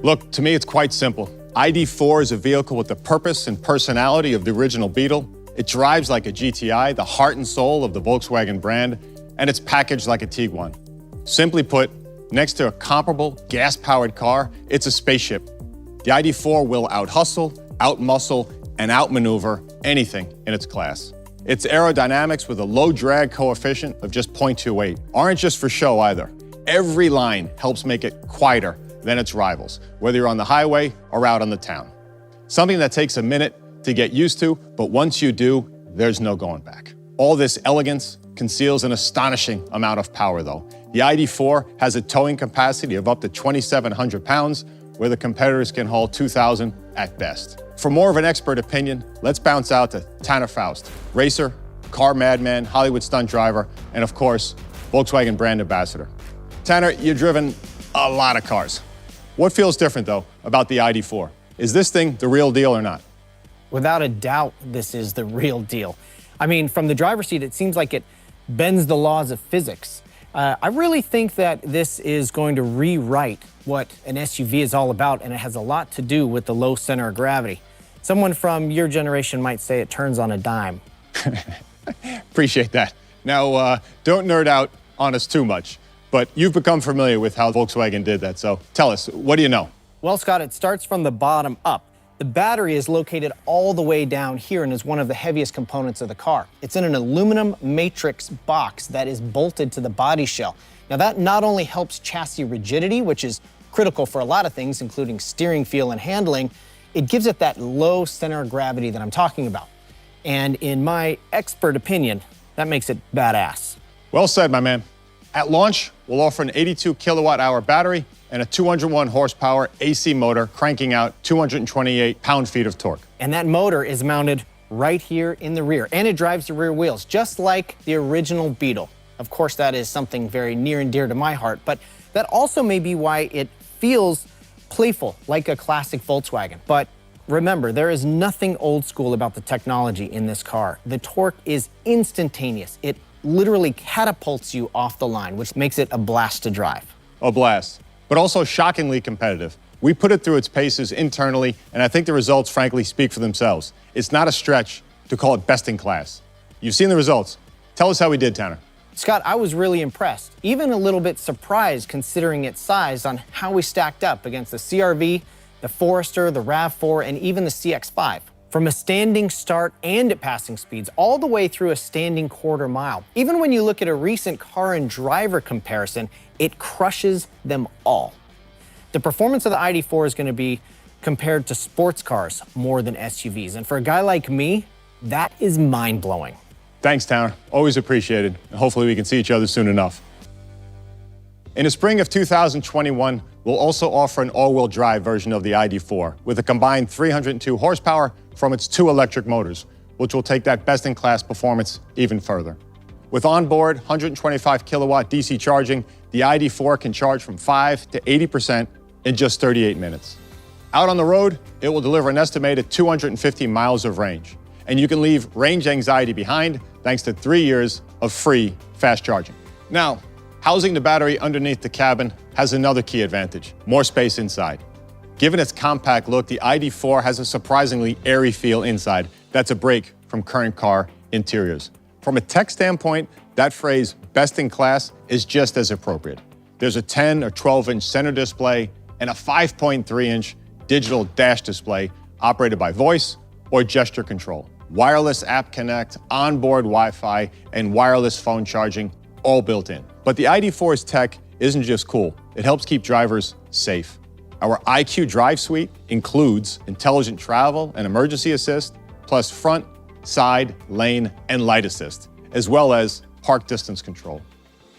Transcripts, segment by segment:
Look, to me, it's quite simple. ID4 is a vehicle with the purpose and personality of the original Beetle. It drives like a GTI, the heart and soul of the Volkswagen brand, and it's packaged like a Tiguan. Simply put, next to a comparable gas-powered car, it's a spaceship. The ID4 will out-hustle, out-muscle, and outmaneuver anything in its class. Its aerodynamics with a low drag coefficient of just 0.28 aren't just for show either. Every line helps make it quieter than its rivals, whether you're on the highway or out on the town. Something that takes a minute to get used to, but once you do, there's no going back. All this elegance conceals an astonishing amount of power though. The ID4 has a towing capacity of up to 2,700 pounds, where the competitors can haul 2,000 at best. For more of an expert opinion, let's bounce out to Tanner Faust, racer, car madman, Hollywood stunt driver, and of course, Volkswagen brand ambassador. Tanner, you've driven a lot of cars. What feels different though about the ID4? Is this thing the real deal or not? Without a doubt, this is the real deal. I mean, from the driver's seat, it seems like it bends the laws of physics. I really think that this is going to rewrite what an SUV is all about, and it has a lot to do with the low center of gravity. Someone from your generation might say it turns on a dime. Appreciate that. Now, don't nerd out on us too much, but you've become familiar with how Volkswagen did that, so tell us, what do you know? Well, Scott, it starts from the bottom up. The battery is located all the way down here and is one of the heaviest components of the car. It's in an aluminum matrix box that is bolted to the body shell. Now that not only helps chassis rigidity, which is critical for a lot of things, including steering feel and handling, it gives it that low center of gravity that I'm talking about. And in my expert opinion, that makes it badass. Well said, my man. At launch, we'll offer an 82 kilowatt-hour battery and a 201 horsepower AC motor cranking out 228 pound-feet of torque. And that motor is mounted right here in the rear, and it drives the rear wheels, just like the original Beetle. Of course, that is something very near and dear to my heart, but that also may be why it feels playful, like a classic Volkswagen. But remember, there is nothing old school about the technology in this car. The torque is instantaneous. It literally catapults you off the line, which makes it a blast to drive. A blast, but also shockingly competitive. We put it through its paces internally, and I think the results, frankly, speak for themselves. It's not a stretch to call it best in class. You've seen the results. Tell us how we did, Tanner. Scott, I was really impressed, even a little bit surprised considering its size on how we stacked up against the CR-V, the Forester, the RAV4, and even the CX-5. From a standing start and at passing speeds, all the way through a standing quarter mile. Even when you look at a recent car and driver comparison, it crushes them all. The performance of the ID4 is going to be compared to sports cars more than SUVs. And for a guy like me, that is mind-blowing. Thanks, Tanner. Always appreciated. And hopefully we can see each other soon enough. In the spring of 2021, we'll also offer an all-wheel drive version of the ID4 with a combined 302 horsepower from its 2 electric motors, which will take that best-in-class performance even further. With onboard 125 kilowatt DC charging, the ID4 can charge from 5 to 80% in just 38 minutes. Out on the road, it will deliver an estimated 250 miles of range, and you can leave range anxiety behind thanks to 3 years of free fast charging. Now, housing the battery underneath the cabin has another key advantage: more space inside. Given its compact look, the ID4 has a surprisingly airy feel inside that's a break from current car interiors. From a tech standpoint, that phrase, best in class, is just as appropriate. There's a 10 or 12-inch center display and a 5.3-inch digital dash display operated by voice or gesture control. Wireless app connect, onboard Wi-Fi, and wireless phone charging, all built in. But the ID4's tech isn't just cool, it helps keep drivers safe. Our IQ Drive suite includes intelligent travel and emergency assist, plus front, side, lane, and light assist, as well as park distance control.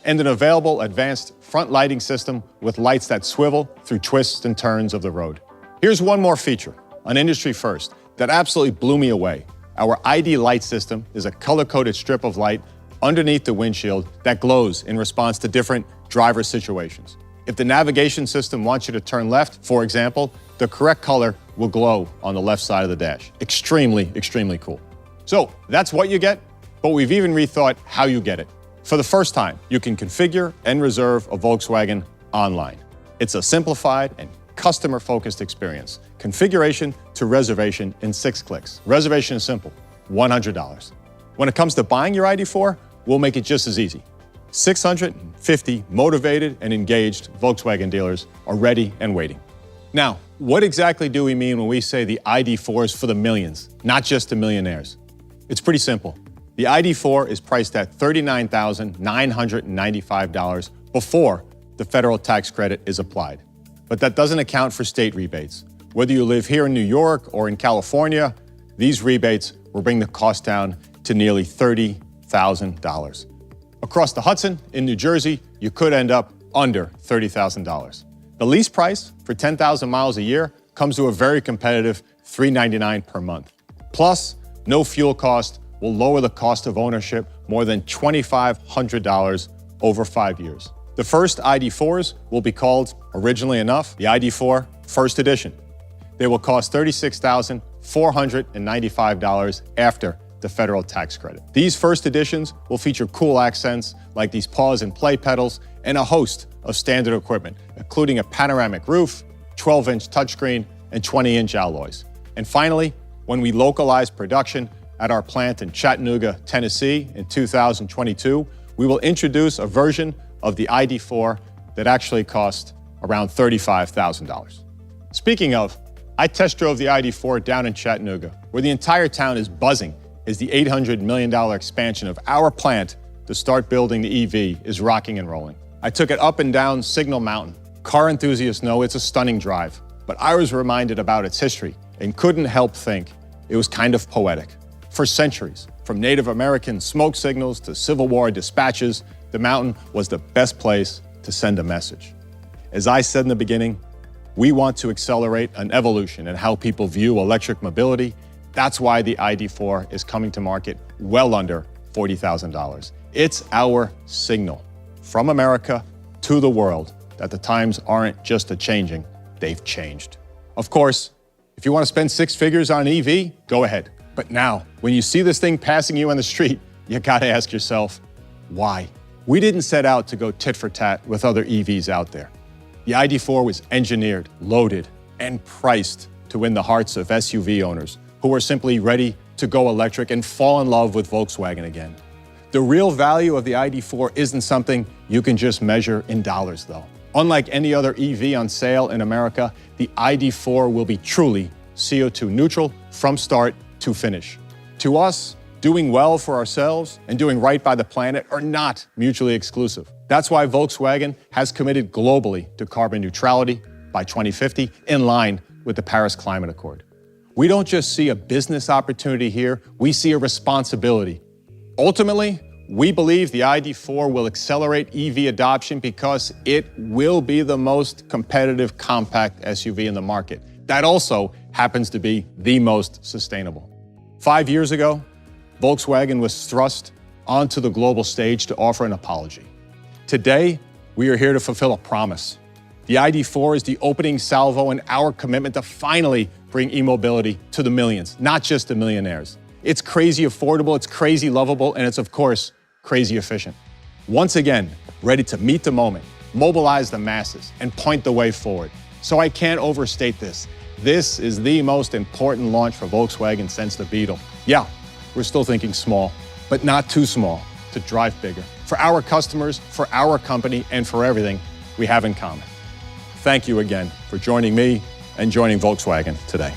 And an available advanced front lighting system with lights that swivel through twists and turns of the road. Here's one more feature, an industry first, that absolutely blew me away. Our ID light system is a color-coded strip of light underneath the windshield that glows in response to different driver situations. If the navigation system wants you to turn left, for example, the correct color will glow on the left side of the dash. Extremely, extremely cool. So that's what you get, but we've even rethought how you get it. For the first time, you can configure and reserve a Volkswagen online. It's a simplified and customer-focused experience. Configuration to reservation in 6 clicks. Reservation is simple, $100. When it comes to buying your ID4, we'll make it just as easy. 650 motivated and engaged Volkswagen dealers are ready and waiting. Now, what exactly do we mean when we say the ID4 is for the millions, not just the millionaires? It's pretty simple. The ID4 is priced at $39,995 before the federal tax credit is applied. But that doesn't account for state rebates. Whether you live here in New York or in California, these rebates will bring the cost down to nearly $30,000. Across the Hudson in New Jersey, you could end up under $30,000. The lease price for 10,000 miles a year comes to a very competitive $399 per month. Plus, no fuel cost will lower the cost of ownership more than $2,500 over 5 years. The first ID4s will be called, originally enough, the Id4 First Edition. They will cost $36,495 after the federal tax credit. These first editions will feature cool accents like these pause and play pedals and a host of standard equipment, including a panoramic roof, 12-inch touchscreen, and 20-inch alloys. And finally, when we localize production at our plant in Chattanooga, Tennessee in 2022, we will introduce a version of the ID4 that actually costs around $35,000. Speaking of, I test drove the ID4 down in Chattanooga, where the entire town is buzzing as the $800 million expansion of our plant to start building the EV is rocking and rolling. I took it up and down Signal Mountain. Car enthusiasts know it's a stunning drive, but I was reminded about its history and couldn't help think it was kind of poetic. For centuries, from Native American smoke signals to Civil War dispatches, the mountain was the best place to send a message. As I said in the beginning, we want to accelerate an evolution in how people view electric mobility. That's why the ID4 is coming to market well under $40,000. It's our signal from America to the world that the times aren't just a-changing, they've changed. Of course, if you want to spend 6 figures on an EV, go ahead. But now, when you see this thing passing you on the street, you gotta ask yourself, why? We didn't set out to go tit for tat with other EVs out there. The ID4 was engineered, loaded, and priced to win the hearts of SUV owners who are simply ready to go electric and fall in love with Volkswagen again. The real value of the ID4 isn't something you can just measure in dollars, though. Unlike any other EV on sale in America, the ID4 will be truly CO2 neutral from start to finish. To us, doing well for ourselves and doing right by the planet are not mutually exclusive. That's why Volkswagen has committed globally to carbon neutrality by 2050, in line with the Paris Climate Accord. We don't just see a business opportunity here, we see a responsibility. Ultimately, we believe the ID4 will accelerate EV adoption because it will be the most competitive compact SUV in the market. That also happens to be the most sustainable. 5 years ago, Volkswagen was thrust onto the global stage to offer an apology. Today, we are here to fulfill a promise. The ID4 is the opening salvo in our commitment to finally bring e-mobility to the millions, not just the millionaires. It's crazy affordable, it's crazy lovable, and it's, of course, crazy efficient. Once again, ready to meet the moment, mobilize the masses, and point the way forward. So I can't overstate this. This is the most important launch for Volkswagen since the Beetle. Yeah, we're still thinking small, but not too small to drive bigger. For our customers, for our company, and for everything we have in common. Thank you again for joining me and joining Volkswagen today.